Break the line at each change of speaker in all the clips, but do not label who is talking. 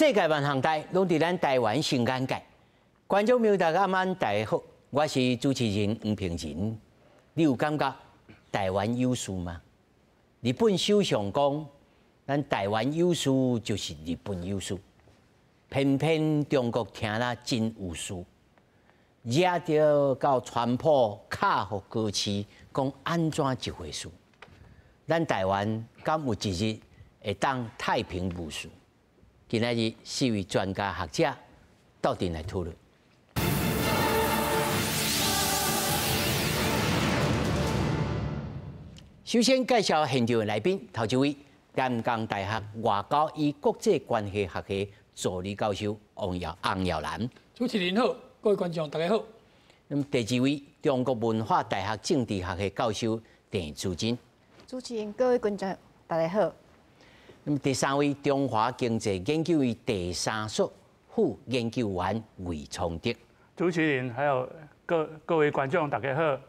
世界萬航台攏佇咱台灣新眼界。觀眾朋友大家晚大家好，我是主持人黃平仁。你有感覺台灣有事嗎？日本首相講，咱台灣有事就是日本有事，偏偏中國聽了真有事，惹到川普卡互高市，講安怎一回事？咱台灣敢有一日會當太平無事？今仔日4位專家學者鬥陣來討論。首先介紹現場的來賓，頭一位淡江大學外交與國際關係學系助理教授洪耀南。
主持人好，各位觀眾大家好。
那麼第二位中國文化大學政治學系教授鄭珠珍。
主持人各位觀眾大家好。
那麼第三位中華經濟研究院第三所副研究員魏崇德。
主持人還有各位觀眾大家好。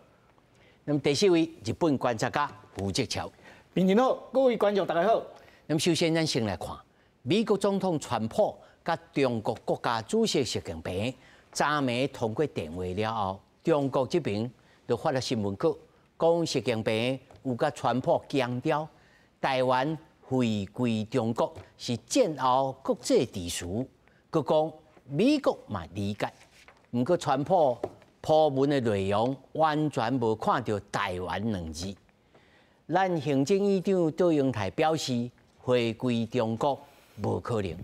那麼第四位日本觀察家胡哲橋。
平日好，各位觀眾大家好。
那麼首先咱先來看美國總統川普甲中國國家主席習近平昨暝通過電話了後，中國這邊就發了新聞稿，講習近平有甲川普強調台灣回歸中國是戰後國際秩序，佮講美國嘛理解，不過川普鋪文的內容完全無看到台灣兩字。咱行政院長杜英台表示，回歸中國無可能。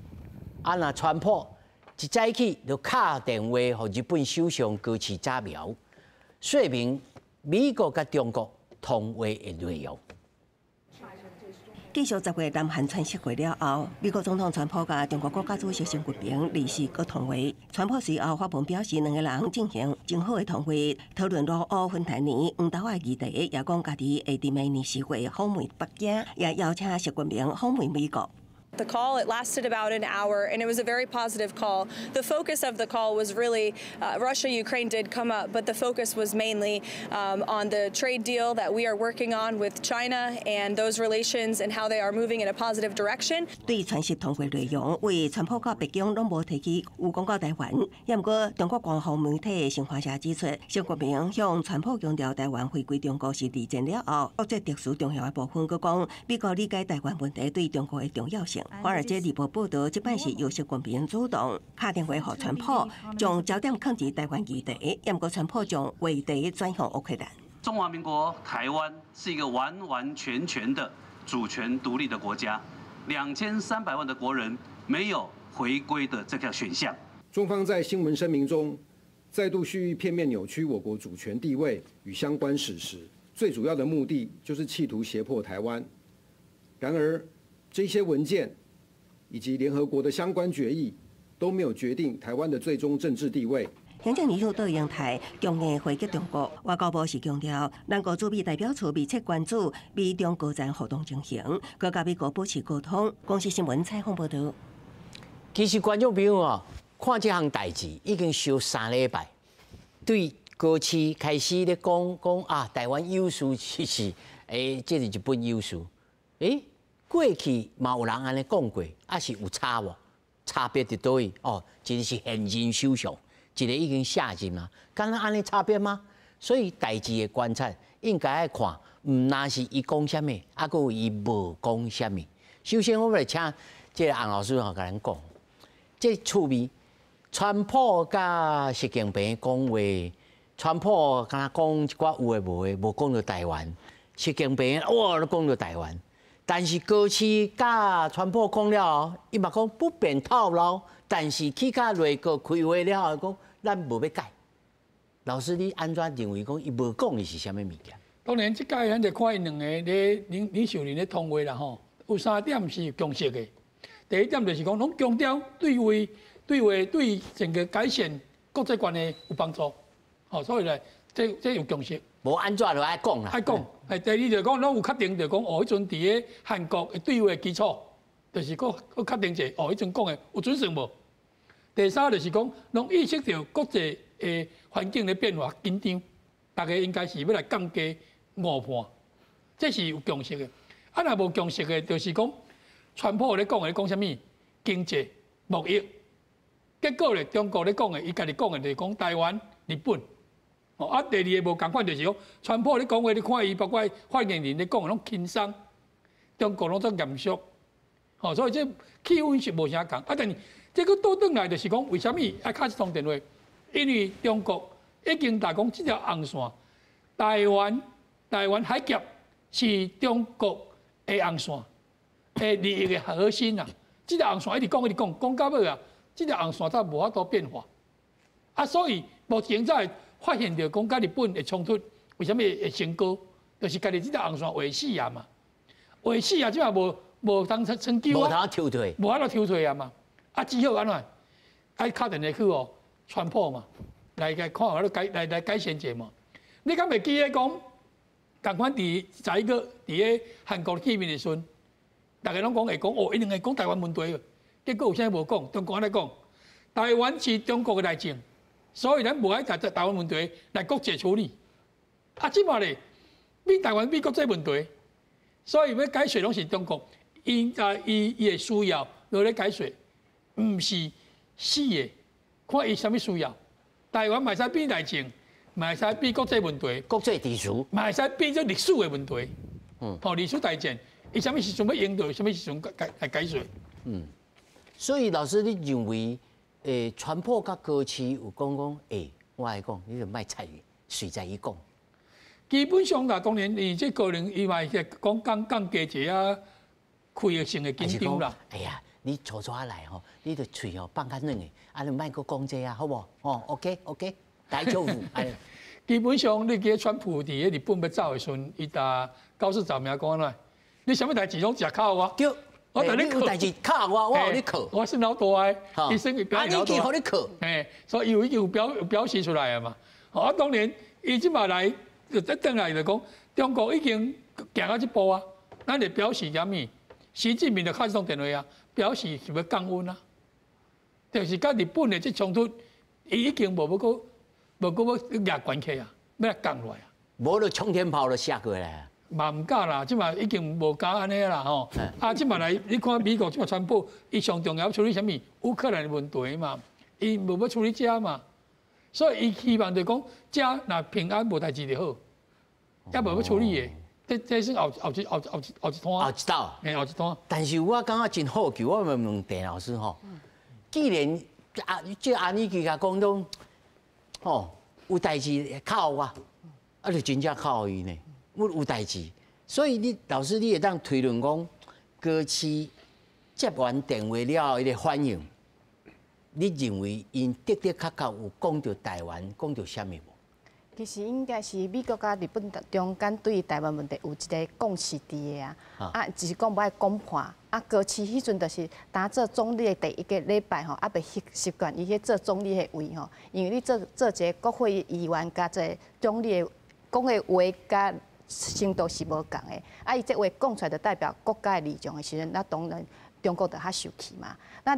啊，那川普一早起就敲電話給日本首相高市早苗，說明美國甲中國通話的內容。
繼續10月南韓川習會了後，美國總統川普甲中國國家主席習近平離世閣通話。川普隨後發文表示，兩個人進行真好的通話，討論陸烏分台年黃豆的議題，也講家己會佇明年4月訪問北京，也邀請習近平訪問美國。
The call, it lasted about an hour, and it was a very positive call. The focus of the call was really, Russia, Ukraine did come up, but the focus was mainly on the trade deal that we are working on with China and those relations and how they are moving in a positive direction.
對川習通話內容，為川普甲北京攏無提起有講到台灣，也毋過中國官方媒體新華社指出，習近平向川普強調台灣回歸中國是二戰了後國際特殊重要的部分，佮講美國理解台灣問題對中國的重要性。華爾街日報報道，這擺是由習近平主動打電話給川普，將焦點放在台灣議題，也毋過川普將話題轉向烏克蘭。
中華民國台灣是一個完完全全的主權獨立的國家，2300萬的國人沒有回歸的這條選項。
中方在新聞聲明中再度蓄意片面扭曲我國主權地位與相關事實，最主要的目的就是企圖脅迫台灣。然而，這些文件以及聯合國的相關決議都沒有決定台灣的最終政治地位。
行政院長杜英台強硬回擊中國，外交部是強調，咱國駐美代表處密切關注美中高層活動情形，佮甲美國保持溝通。公視新聞採訪報道。
其實觀眾朋友啊，看這項代誌已經燒3禮拜，對高市開始咧講啊，台灣有事其實這是日本有事，過去嘛有人安尼講過，啊是有差無？差別在倒位哦，一個是現任首相，一個已經下任嘛，敢若安尼差別嗎？所以代志的觀察應該愛看，唔那是伊講啥物，啊，閣有伊無講啥物。首先，我來請這個洪老師吼，甲咱講，這趣味，川普甲習近平講話，川普敢若講一寡有誒無誒，無講到台灣，習近平哇都講到台灣。但是高市甲川普講了後，伊嘛講不便透露。但是去甲內閣開會了後，講咱無要改。老師，你安怎認為講伊無講的是啥物物件？
當然，即屆咱就看因兩個咧領袖人咧通話啦吼，有3點是共識的。第一點就是講，攏強調對整個改善國際關係有幫助。吼，所以咧，這有共識。無安怎就愛講啦。愛講。第二就講，攏有確定就講，迄陣佇個韓國的對話基礎，就是佫確定者，迄陣講的有準繩無？第三就是講，攏意識到國際的環境的變化緊張，大家應該是要來降低誤判，這是有共識的。啊，若無共識的，就是講，川普咧講啥物？經濟、貿易。結果咧，中國咧講嘅，伊家己講嘅就是講台灣、日本。哦，啊，第二個無共款就是講，川普咧講話，你看伊包括發言人咧講嘅攏輕鬆，中國攏做嚴肅。哦，所以這氣氛是無啥共。啊，但是這個倒轉來就是講，為什麼愛卡一通電話？因為中國已經大講這條紅線，台灣海峽是中國的紅線，利益的核心啊。這條紅線一直講到尾啊，這條紅線才無法度變化。啊，所以目前才發現到講，甲日本的衝突為什麼會升高？就是家己這條紅線畫死啊嘛，畫死啊，即嘛無當成久啊，無法度抽退啊嘛。啊，只好安怎？愛敲電話去哦，川普嘛，來看來改善者嘛。你敢袂記咧講？同款在一個佇個韓國見面的時陣，大家攏講會講哦，一定會講台灣問題。結果有啥無講？中國安尼講，台灣是中國的內政，所以咱無愛台灣問題來國際處理。啊，即馬咧，台灣美國這問題，所以要解決攏是中國，伊的需要落來解決，毋是死的，看伊啥物需要。台灣嘛使變內政。嘛會使變國際問題，
國際秩序，
嘛會使變做歷史的問題。歷史大戰，伊啥物時陣要應對，啥物時陣來解決。
所以老師，你認為川普甲高市有講，我來講，你就賣菜，隨在伊講。
基本上啦，當然，伊這個人伊嘛係講降價錢啊，區域性的緊張啦。
哎呀，你坐來吼，你著喙吼放較軟的，啊，你賣閣講這啊，好無？哦 ，OK。大丈夫，
基本上你記川普佇日本要走的時陣，伊打高市早苗講啦，你啥物代志攏食靠我？
對，
我等你
有代志靠我有你靠。
我是老大個，醫生佢表現老大。
你靠。
所以伊已經有表示出來啊嘛。啊，當然伊即馬來就一轉來就講，中國已經行到這步啊，咱就表示啥物？習近平就開一通電話啊，表示是要降溫啊，就是甲日本的這衝突，伊已經無要壓關係啊，要來降落來啊！
無就沖天炮就下過來啊！
嘛唔敢啦，即嘛已經無敢安尼啦吼。啊，即嘛來，你看美國即嘛川普，伊上重要處理啥物？烏克蘭的問題嘛，伊無要處理遮嘛，所以伊希望就講遮若平安無代志就好，也無要處理的，這是後一段。後一段。
但是我感覺真好奇，我問鄭老師吼，既然即安尼佢甲講都。有代志靠我，啊，就真正靠伊呢。有代志，所以你老師你會當推論講，高市接完電話了後，伊個反應，你認為因的確有講到台灣，講到啥物無？
其實應該是美國甲日本中間對台灣問題有一個共識佇個啊，就是講無愛講破。啊，高市迄陣就是當做總理的第一個禮拜吼，啊，袂習慣伊去做總理的位吼，因為你做一個國會議員甲一個總理的講的話甲程度是無共的。啊，伊這話講出來就代表國家的立場的時陣，那當然中國就較受氣嘛。那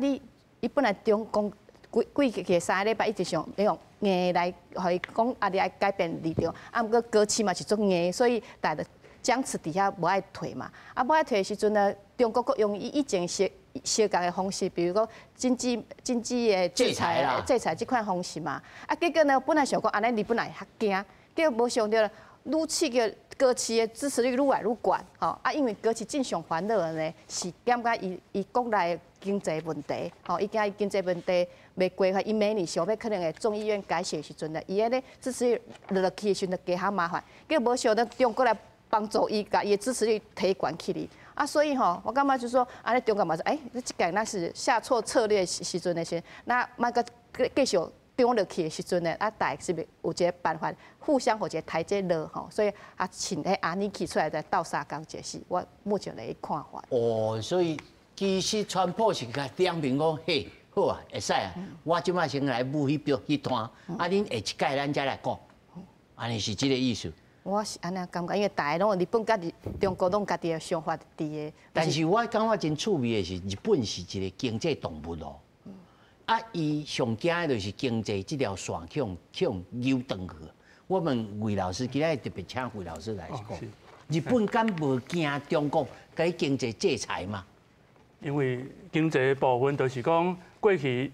伊本來中共幾個3個禮拜一直想用硬來，互伊講啊，你愛改變立場。啊，毋過高市嘛是做硬，所以大家僵持底下無愛退嘛。啊，無愛退的時陣呢，中國佫用以前相共的方式，比如講經濟的制裁這款方式嘛。啊，結果呢，本來想講安尼日本來較驚，結果無想到愈刺激高市的支持率愈來愈懸。吼啊，因為高市正常煩惱的呢，是感覺伊國內經濟問題，吼，伊驚伊經濟問題袂規劃，伊明年想要可能會眾議院改選的時陣呢，伊安尼支持率落去的時陣就加較麻煩。結果無想到中國來幫助伊，甲伊的支持率提懸起哩。啊，所以吼，我感覺就是說，安尼中國嘛說，你這個那是下錯策略時陣的時，那莫個繼續中落去的時陣呢，啊，大家是不是有一個辦法互相有一個台階落吼？所以啊，請迄安尼起出來的倒沙鋼解釋，我目前來看法。
所以其實川普是甲點評講，嘿，好啊，會使啊，我即馬先來舞迄段，啊，恁下一屆咱再來講，安尼是這個意思。
我是安尼感覺，因為大家攏日本家己、中國攏家己的想法佇個。
但是我感覺真趣味的是，日本是一個經濟動物咯。啊，伊上驚的就是經濟這條線向扭斷去。我問魏老師，今日特別請魏老師來講，日本敢無驚中國甲伊經濟制裁嘛？
因為經濟部分就是講過去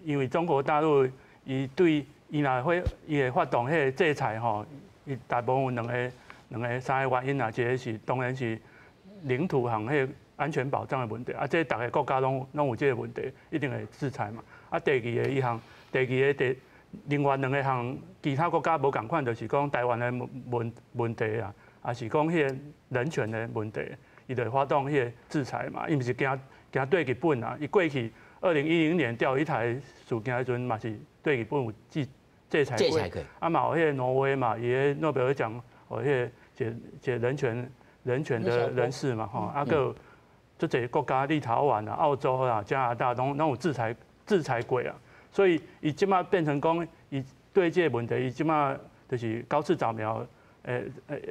因為中國大陸伊對伊若會發動迄個制裁吼，伊大部分兩個三個原因啊，一個是當然是領土和迄個安全保障的問題，啊，這大個國家攏有這個問題，一定會制裁嘛。啊，第二個一項，另外兩個項其他國家無共款，就是講台灣的問題啊，也是講迄個人權的問題，伊就發動迄個制裁嘛。伊毋是驚對日本啊，伊過去2010年釣魚台事件迄陣嘛是對日本有制裁過，啊嘛有迄個挪威嘛，伊個諾貝爾獎有迄個人權的人士嘛吼，啊個足儕國家立陶宛啊、澳洲啊、加拿大攏有制裁過啊。所以，伊即馬變成講，伊對這個問題，伊即馬就是高市早苗，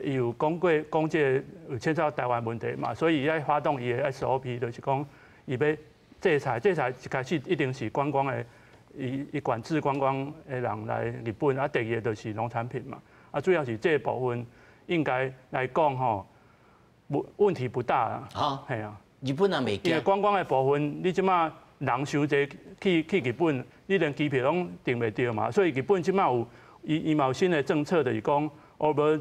伊有講這個有牽涉到台灣問題嘛，所以伊要發動伊的 SOP，就是講伊要制裁一開始一定是觀光的，伊管制觀光的人來日本，啊，第二個就是農產品嘛，啊，主要是這個部分應該來講吼，問題不大啊，係啊，
日本人袂驚，因為
觀光的部分，你即馬人傷濟去日本。你連機票攏訂袂到嘛，所以日本即馬有伊嘛有新的政策，就是講 over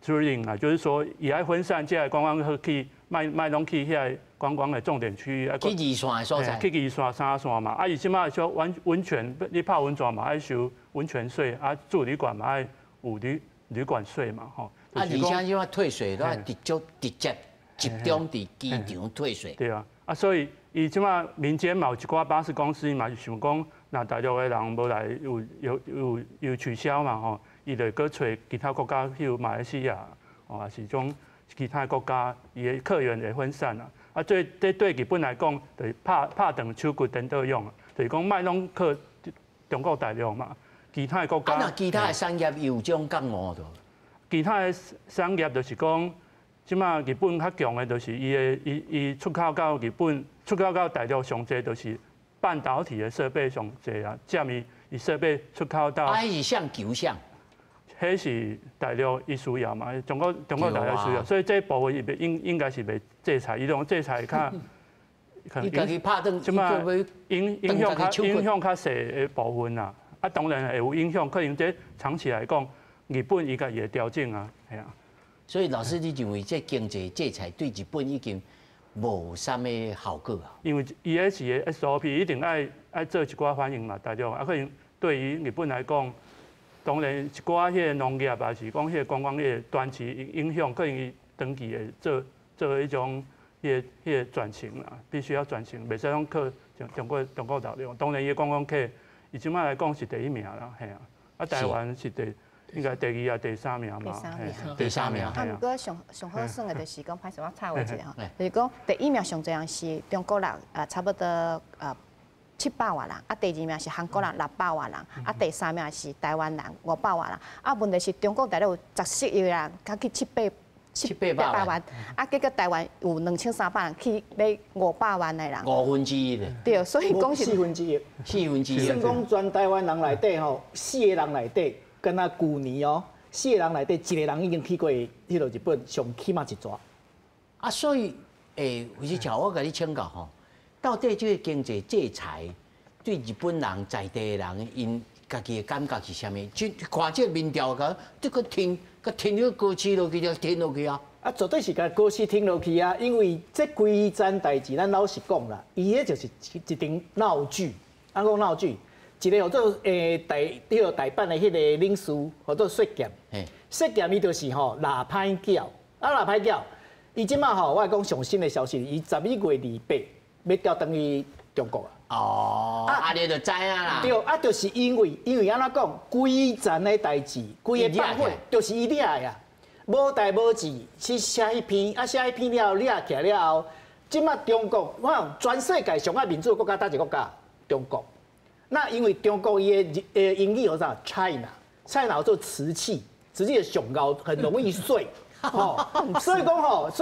touring 啊，就是說伊愛分散這些觀光客去，賣攏去遐觀光的重點區域。
去二線的所在。
去二線、三線嘛，啊伊即馬說溫泉，你泡溫泉嘛愛收溫泉稅，啊住旅館嘛愛有旅館稅嘛，吼。
啊，而且即馬退稅都係直接集中佇機場退稅。
對啊，啊所以。伊即馬民間嘛有一寡巴士公司嘛是想講，若大陸誒人無來有取消嘛吼，伊就擱找其他國家，譬如馬來西亞，哦，也是種其他國家，伊誒客源會分散啊。啊，這對日本來講，就是拍斷手骨顛倒用啊，就是講賣攏靠中國大陸嘛，其他誒國家。
啊，那其他誒產業有這種覺悟的？
其他誒產業就是講。即馬日本較強的，就是伊出口到日本，出口到大陸上濟，就是半導體的設備上濟啊，佔伊設備出口到。啊，
是像球像。
迄是大陸伊需要嘛，中國大陸需要，所以這部分應該是袂制裁，伊種制裁較。
伊家己拍斷，
即馬影響較細的部分啊，啊當然會有影響，可能這長期來講，日本伊家己會調整啊，係啊。
所以老師，你認為這經濟制裁對日本已經無啥物效果啊？
因為伊個是個 SOP， 一定愛做一寡反應嘛，大陸啊，可能對於日本來講，當然一寡迄個農業啊，是講迄個觀光業短期影響，可能伊長期會做一種迄個轉型啦，必須要轉型，袂使講靠中國大陸。當然，伊個觀光客，伊即擺來講是第一名啦，係啊，啊台灣是應該第二啊，第三名嘛，
第三名。
啊，不過上好算的就是講，歹勢我插話一下吼，就是講第一名上濟人是中國人，差不多700萬人，啊第二名是韓國人600萬人，啊第三名是台灣人500萬人，啊問題是中國大陸有14億人，加去700萬，啊結果台灣有2300人，去買500萬的人
1/5的。
對，所以講是
1/4。
1/4。
算講全台灣人內底吼，4個人內底。跟啊，舊年哦，4個人內底1個人已經去過迄個日本，上起碼一逝。
啊，所以為是叫我甲你請教吼，到底這個經濟制裁對日本人在地的人，因家己的感覺是啥物？就看這民調個，這個停了高市落去就停落去啊！
啊，絕對是甲高市停落去啊！因為這規陣代誌，咱老實講啦，伊迄就是一場鬧劇。按講鬧劇。一個叫做台版的迄個領事，叫做雪劍。雪劍伊就是吼拉歹繳，啊拉歹繳，伊即馬吼我講上新的消息，伊11月28要調轉去中國啊。
哦，啊你就知啊啦。
對，啊就是因為安怎講，規陣的代誌，規個辦法就是伊掠的啊，無代無志去寫迄篇，啊寫迄篇了掠起來了後，即馬中國，我講全世界上愛民主的國家，哪一個國家？中國。那因為中國伊的英語叫啥 ？China 叫做瓷器，瓷器的上高很容易碎，所以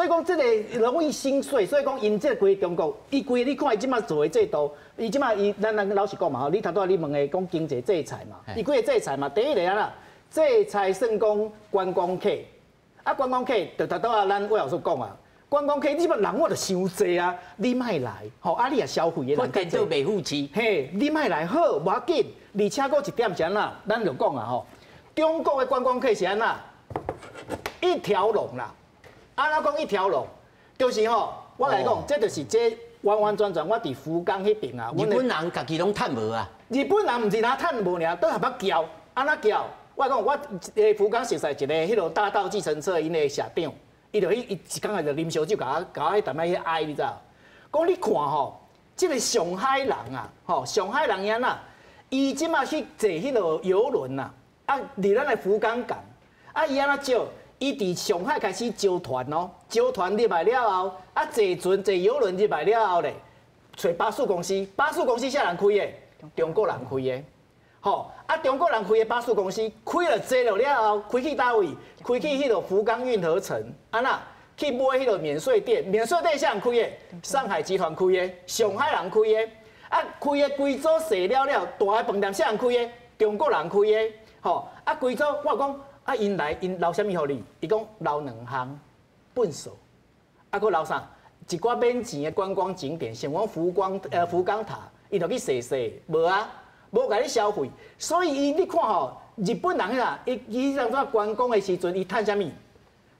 講這個容易心碎，所以講因這個規中國，伊規你看伊即馬做的制度，伊即馬咱老實講嘛吼，你頭拄仔你問的講經濟制裁嘛，伊規個制裁嘛，第一個啦，制裁算講觀光客，啊觀光客就頭拄仔咱我有說講啊，觀光客，你乜人我就傷濟啊，你莫來，吼，啊你也消費的人更多，
袂負氣，
嘿，你莫來好，無要緊，而且佫一點是安怎，咱就講啊吼，中國的觀光客是安怎，一條龍啦，安怎講一條龍，就是吼，我來講，這就是這完完全全我佇福岡迄邊啊，
日本人家己攏趁無啊，日
本人毋是拿趁無爾，都還要叫，安怎叫？我講我福岡熟悉一個迄個大道計程車因個社長。伊就一工下就啉燒酒，甲我迄淡仔去哀，你知道？講你看吼，即個上海人啊，吼，上海人安那，伊即馬去坐迄個遊輪吶，啊，離咱個福岡港，啊，伊安怎招？伊佇上海開始招團哦，招團入來了後，啊，坐船坐遊輪入來了後咧，找巴士公司，巴士公司啥人開的？中國人開的。吼，啊！中國人開的巴士公司開了坐了後，開去倒位？開去迄個福岡運河城，安那去買迄個免稅店？免稅店啥人開的？上海集團開的，上海人開的。啊，開的規組踅了了，大個飯店啥人開的？中國人開的。吼，啊，規組我講啊，因來因留啥物互你？伊講留兩項糞掃，啊，佫留啥？一寡免錢的觀光景點，像講福岡塔，伊就去踅，無啊？無甲你消費，所以你看吼，日本人啦，伊當作觀光的時陣，伊趁啥物？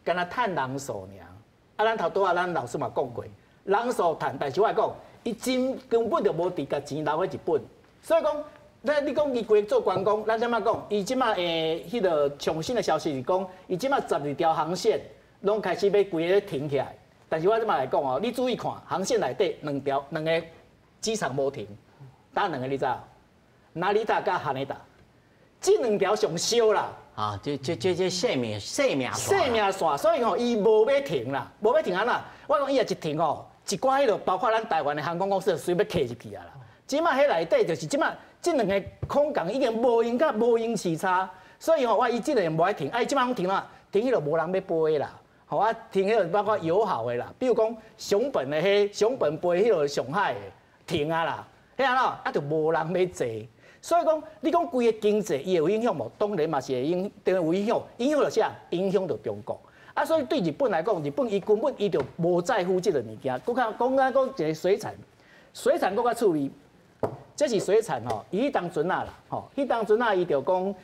干那趁人數爾。啊，咱頭拄仔咱老師嘛講過，人數趁，但是我講，伊真根本就無佇甲錢留喺日本。所以講，你講伊規做觀光，咱即馬講，伊即馬迄個最新的消息是講，伊即馬12條航線攏開始要規個停起來。但是我即馬來講哦，你注意看，航線內底兩個機場無停，打兩個你知道？哪里達甲哈內達，這兩條上燒啦。啊，這生命線，所以吼，伊無要停啦，無要停啊啦。我講伊也一停吼，一寡迄個包括咱台灣的航空公司，隨要客入去啊啦。即馬迄內底就是即馬這兩個空港已經無用甲無用時差，所以吼，我伊這個無愛停，啊，伊即馬攏停啦，停迄個無人要飛啦。吼啊，停迄個包括友好的啦，比如講熊本的熊本飛迄個上海的停啊啦，迄啊咯，啊就無人要坐。所以講，你講規個經濟伊會有影響無？當然嘛是會有影響，影響到啥？影響到中國。啊，所以對日本來講，日本伊根本伊就無在乎這個物件。講一個水產，水產佫較處理，這是水產吼。伊迄當陣啊啦，吼，迄當陣啊伊就講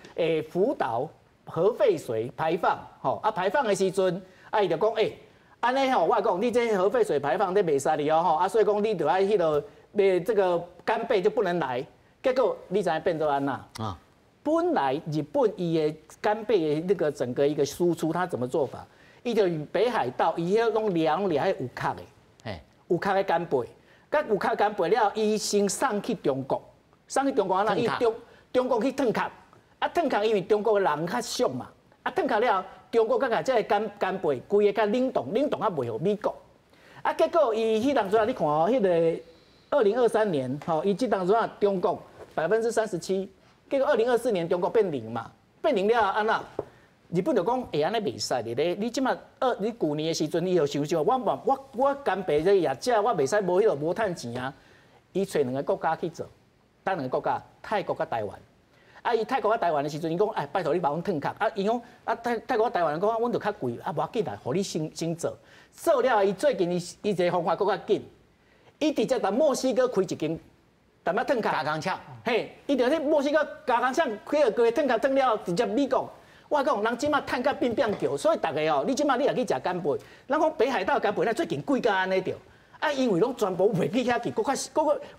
福島核廢水排放，吼啊排放的時陣，啊伊就講安尼吼，我講你這核廢水排放你袂使哩哦吼，啊所以講你就愛迄個這個干貝就不能來。結果你知影變做安那？啊，本來日本伊的干貝的那個整個一個輸出，它怎麼做法？伊就北海道伊迄種兩裡還有殼的，有殼的干貝，甲有殼干貝了，伊先送去中國，送去中國安那？伊中國去燙殼，啊燙殼因為中國的人較俗嘛，啊燙殼了，中國甲甲這個干貝規個甲冷凍啊賣互美國，啊結果伊迄當陣你看哦，迄個2023年吼，伊即當陣啊中國。37%，結果2024年中國變0嘛，變0了安那？日本就講安尼袂使的咧，你即馬你舊年的時陣，你就想想，我干貝這業者我袂使無迄個無趁錢啊，伊找兩個國家去做，哪兩個國家？泰國甲台灣。啊，伊泰國甲台灣的時陣，伊講拜託你幫阮燙殼，啊，伊講啊泰國甲台灣講，阮就較貴，啊無要緊啦，互你先做，做了伊最近伊一個方法佫較緊，伊直接到墨西哥開一間。淡仔燙殼加工廠，嘿，伊就去墨西哥加工廠開個燙殼燙了，直接美國。我講人即馬趁甲變叫，所以大家哦，你即馬你也去食干貝，咱講北海道干貝，咱最近貴甲安尼着，啊，因為攏全部賣去遐去，佫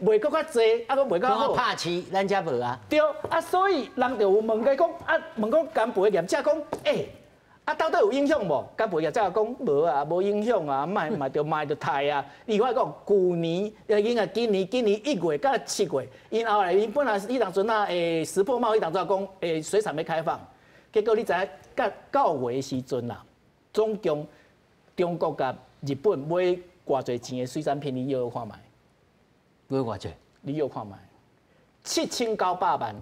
賣佫較濟，啊，佫賣較好。拍市，咱遮無啊。對，啊，所以人就有問個講，啊，問講干貝業者講，啊，到底有影響無？干貝業者講無啊，無影響啊，賣着賣着太啊。另外講，舊年今年1月到7月，因後來因本來迄當陣啊，石破貿易當陣講，水產要開放，結果你知影到9月時陣啦，總共中國甲日本買偌濟錢的水產品，你要看賣？買偌濟？你要看賣？7900萬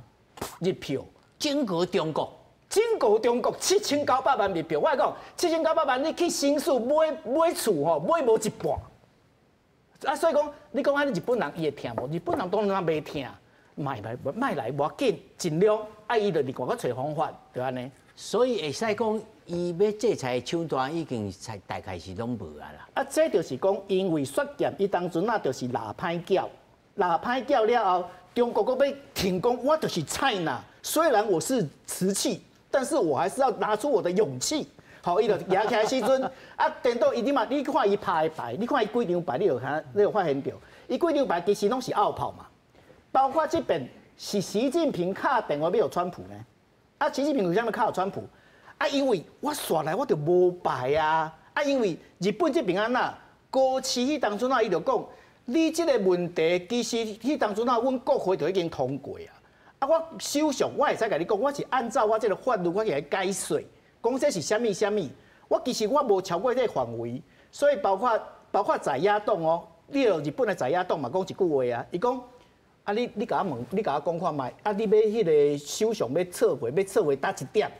日票，整個中國。整個中國7900萬日票，我講7900萬，你去新厝買厝吼，買無一半。啊，所以講你講安尼日本人伊會聽無？日本人當然袂聽。賣來無要緊，盡量伊就另外找方法，對安尼。
所以會使講，伊要制裁的手段已經大概是攏無啊啦。
啊，這就是講，因為削減伊當陣啊，就是拉歹繳，拉歹繳了後，中國閣要停工，我就是菜吶。雖然我是瓷器，但是我還是要拿出我的勇氣。好，伊就舉起來時陣，啊，等到伊嘛，你看伊拍的牌，你看伊幾張牌，你有發現到，伊幾張牌其實攏是奧跑嘛。包括這邊是習近平敲電話要川普呢，啊，習近平為什麼敲川普？啊，因為我刷來我就無牌啊，啊，因為日本這邊安那，高市迄當陣啊，伊就講，你這個問題其實迄當陣啊，阮國會就已經通過啊，啊，我首相我會使甲你講，我是按照我這個法律我來解說。講這是啥物啥物，我其實我無超過這個範圍，所以包括在野黨哦，你日本的在野黨嘛講一句話啊，伊講啊你甲我問，你甲我講看覓，啊你要迄個首相要撤回倒一點，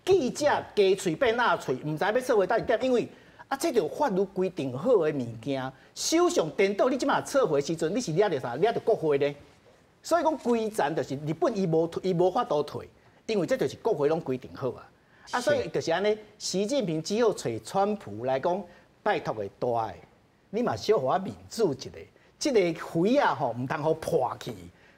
記者加喙變鴨喙，唔知要撤回倒一點，因為啊這條法律規定好的物件，首相顛倒你即馬撤回時陣，你是掠着啥？掠着國會咧，所以講規層就是日本伊無法度退，因為這就是國會攏規定好啊。啊，所以就是安尼，習近平只好找川普來講，拜託的大個，你嘛小互我面子一下，這個灰啊吼，唔通互破去。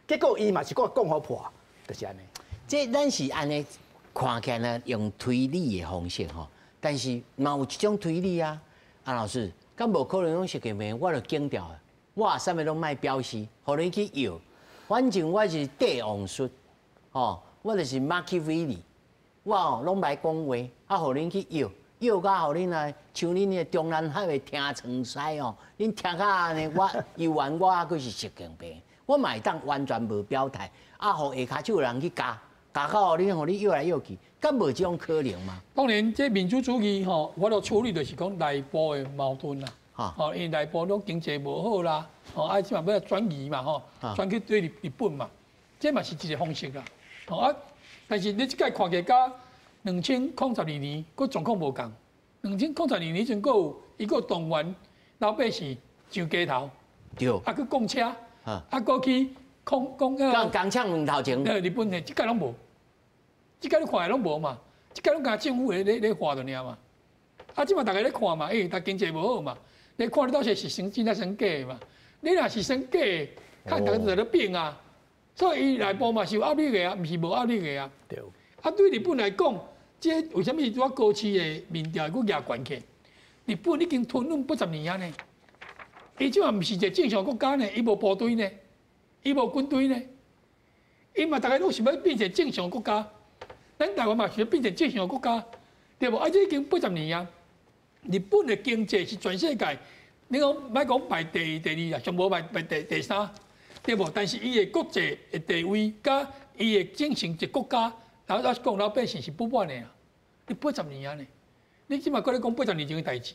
結果伊嘛是講互破，就是安尼。
這咱是安尼看起來呢，用推理的方式吼，但是嘛有一種推理啊，安老師，敢無可能用實際面我就警掉啊，我啥物攏賣表示，互你去要，反正我是帝王術，吼，我就是馬基維利。我哦，攏歹講話，啊，互恁去要甲互恁來，像恁個中南海的聽床師哦，恁聽甲安尼，我遊完我還佫是習近平，我嘛會當完全無表態，啊，互下骹手的人去教到互你要來要去，敢無這種可能嗎？
當然，這民主主義吼，我著處理就是講內部的矛盾啦，吼，因為內部攏經濟無好啦，吼，啊，即嘛要轉移嘛，吼，轉去對日本嘛，這嘛是一個方式啦，吼啊。但是你即個看起來，甲2002年，佫狀況無共。2002年陣，佫有伊佫動員老百姓上街頭，
對，
啊，佫講車，啊，佫去講
講搶門頭前。
日本的即個攏無，即個你看的攏無嘛，即個攏甲政府咧畫着爾嘛。啊，即嘛大家咧看嘛，但經濟無好嘛，你看你到時是真正真假的嘛。你若是真假的，看大家在咧變啊。所以伊內部嘛是有壓力的啊，毋是無壓力的啊。對。啊，對日本來講，這為什麼我高市的民調佫壓懸起？日本已經吞忍80年啊呢，伊即嘛毋是一個正常國家呢，伊無部隊呢，伊無軍隊呢，伊嘛大家都想要變成正常國家。咱台灣嘛想要變成正常國家，對無？啊，這已經80年啊。日本的經濟是全世界，你講莫講排第一、第二啦，上無排第三。對無？但是伊個國際的地位，甲伊個整成一個國家，然後講老百姓是不滿的啊！你80年啊呢？你即馬過來講80年前的代誌，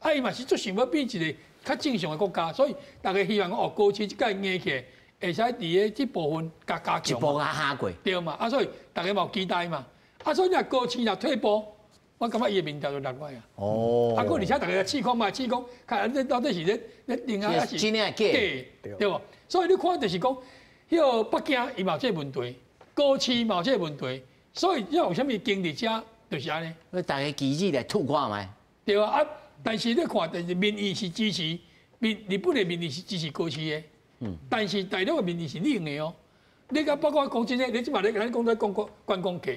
啊伊嘛是做想要變一個較正常的國家，所以大家希望講哦，高市即個硬起來，會使佇個即部分加強。
一步加下過。對
嘛？啊，所以大家嘛有期待嘛。啊，所以若高市若退步，我感覺伊個民調就落來啊。哦。啊，佫而且大家試看嘛，試講，看你到底是咧另外還是
真誒假？
對無？所以你看就是講，迄個北京伊嘛有這個問題，高市嘛有這個問題，所以要有啥物經歷者就是安尼。
你大家機智來吐看覓。對
啊，啊，但是你看，但是民意是支持日本的民意是支持高市的，但是大陸的民意是冷的哦。你講包括講真誒，你即馬你講在觀光客，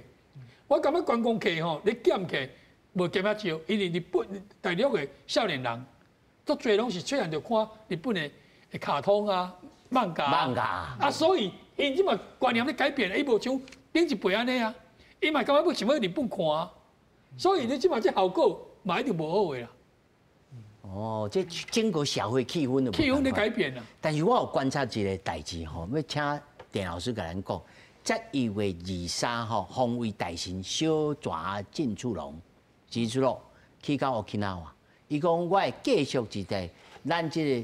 我感覺觀光客吼，你減客無減遐少，因為日本大陸的少年人，足儕攏是出現着看日本的卡通啊。漫畫啊，所以伊即嘛觀念咧改變，伊無像頂一輩安尼啊，伊嘛感覺要想要日本看啊，所以你即嘛這效果嘛一定無好誒啦。哦，這整個社會氣氛咧改變啦。但是我有觀察一個代誌吼，要請田老師甲咱講，1月23號，防衛大臣小泉進次郎去到沖縄，伊講我會繼續一個咱這個。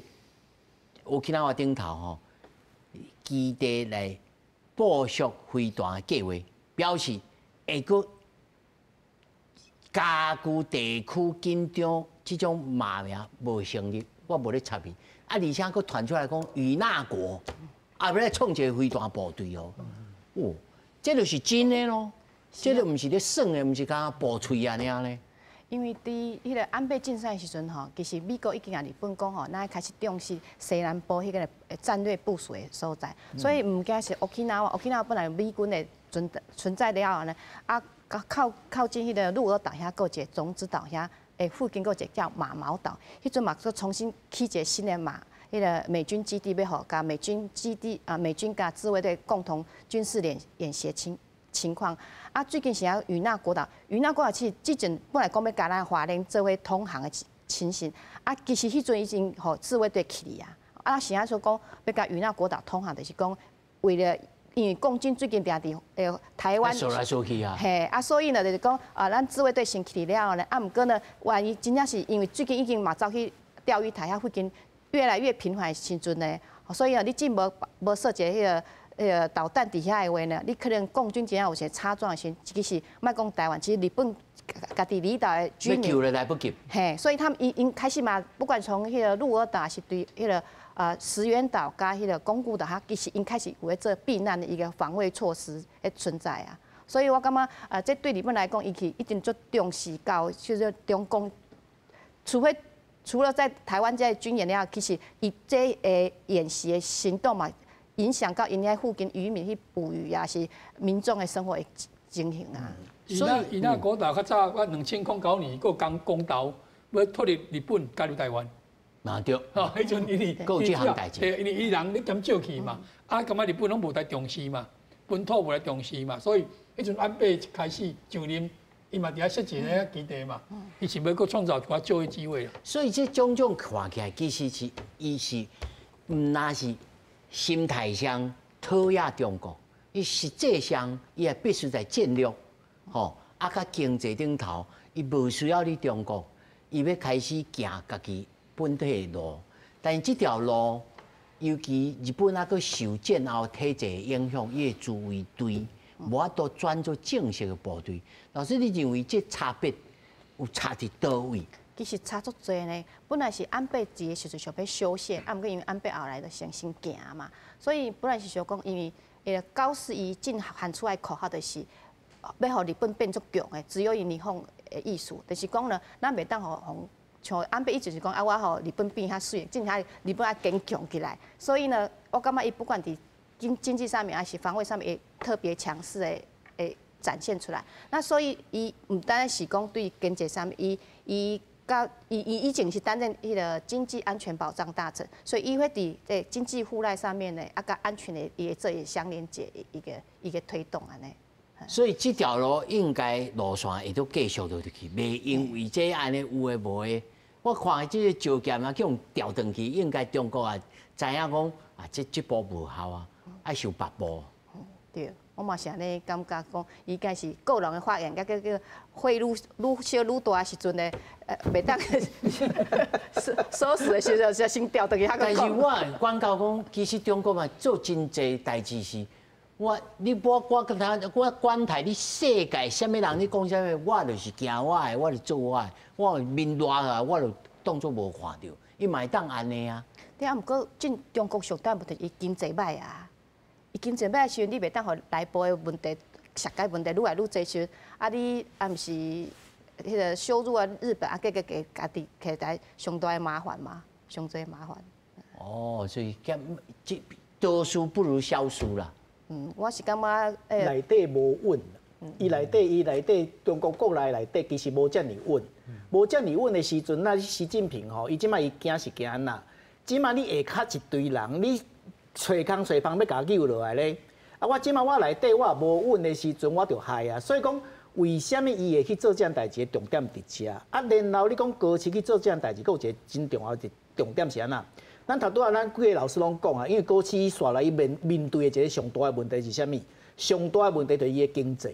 沖縄頂頭吼，基地來部署飛彈計劃，表示會閣加固地區緊張這種罵名無成立，我無咧插伊。啊，而且閣傳出來講與那國
啊，要來創一個飛彈部隊哦。哦，這就是真的咯，這個唔是咧耍的，唔是講部吹安尼咧。
因為佇迄個安倍晉三的時陣吼，其實美國已經甲日本講吼，咱開始重視西南部迄個戰略部署的所在，所以唔驚是Okinawa本來美軍的存在了後呢，啊靠近迄個鹿兒島遐，佫一個種子島遐，附近佫一個叫馬毛島，迄陣嘛佫重新起一個新的迄個美軍基地，要互甲美軍基地美軍甲自衛隊共同軍事演習情況。啊，最近是啊，與那國島其實之前本來講要甲咱華聯做伙通航的情形，啊，其實迄陣已經互自衛隊去啊。啊，現在說講要甲與那國島通航，就是講為了因為共軍最近定佇台灣
說來說去啊，
嘿啊，所以呢就是講啊，咱自衛隊先去了後呢，啊，毋過呢，萬一真正是因為最近已經嘛走去釣魚台遐附近越來越頻繁的時陣呢，所以啊，你真無設一個迄個。導彈底下的話呢，你可能共軍真正有些擦撞的時，其實莫講台灣，其實日本家己離島的居民，
要救了來不及。
嘿，所以他們因開始嘛，不管從迄個鹿兒島是對迄個石垣島加迄個宮古島，它其實因開始有咧做避難的一個防衛措施的存在啊。所以我感覺這對日本來講，伊去一定做重視到，就是中共，除了在台灣這軍演了，其實伊這演習的行動嘛。影響到因遐附近漁民去捕魚啊，是民眾的生活的情形啊。
所以，伊那國島較早，我2009年個講公投要脫離日本加入台灣。
嘛對。
哦，迄陣伊
有這項代志。
因為伊人咧減少去嘛，啊，感覺日本攏無來重視嘛，本土無來重視嘛，所以迄陣安倍開始就任，伊嘛伫遐設一個基地嘛，伊是要擱創造一寡就業機會啦。
所以這種看起來，其實是伊是唔那是。心態上討厭中國，伊實際上伊也必須在戰略，吼，啊，甲經濟頂頭，伊無需要你中國，伊要開始行家己本體的路。但是這條路，尤其日本啊，佮受戰後體制的影響，伊的自衛隊無法度轉做正式的部隊。老師，你認為這差別有差佇倒位？
其實差足多呢，本來是安倍治的時陣想要修憲，啊，毋過因為安倍後來就先行嘛，所以本來是想講，因為高市伊進喊出來口號就是要互日本變作強的，只有因日本的意思，就是講呢，咱袂當互像安倍一直是講啊，我互日本變較水，進下日本要堅強起來，所以呢，我感覺伊不管佇經濟上面還是防衛上面，也特別強勢的展現出來。那所以伊毋單是講對經濟上面，伊以前是擔任迄個經濟安全保障大臣，所以伊會佇經濟互賴上面呢，啊，甲安全的也做一相連接一個推動安尼。
所以這條路應該路線會都繼續落去，袂因為這安尼有誒無誒。我看這個招檢啊，叫人調轉去，應該中國啊知影講啊，這步無效啊，愛受別步。
對。我嘛是安尼感覺講，伊該是個人的發言，甲叫火愈燒愈大的時陣呢，袂當鎖死的時陣就先調轉去。
但是我感覺講，其實中國嘛做真濟代志是，我管台，你世界啥物人你講啥物，我就是行我的，我就做我的，我面熱啊，我就當作無看到，伊嘛會當安尼啊。
對啊，毋過中國上大問題伊經濟歹啊。伊經濟歹時陣，你袂當互內部的問題、世界問題愈來愈濟時陣，啊你啊毋是迄個羞辱啊日本啊，給家己摕來上大的麻煩嘛，上濟麻煩。哦，
所以多數不如少數啦。
我是感覺
內底無穩，伊內底中國國內底其實無遮爾穩，無遮爾穩的時陣，那習近平吼，伊即馬伊驚是驚安那，即馬你下骹一堆人，你。找空找房要甲救落來咧，啊！我即馬我內底我也無穩的時陣，我就害啊！所以講，為什麼伊會去做這樣代志？重點佇遮啊！然後你講高市去做這樣代志，佫有一個真重要的重點是安那？咱頭拄仔咱幾個老師攏講啊，因為高市煞來伊面對的一個上大的問題是啥物？上大的問題就是伊的經濟。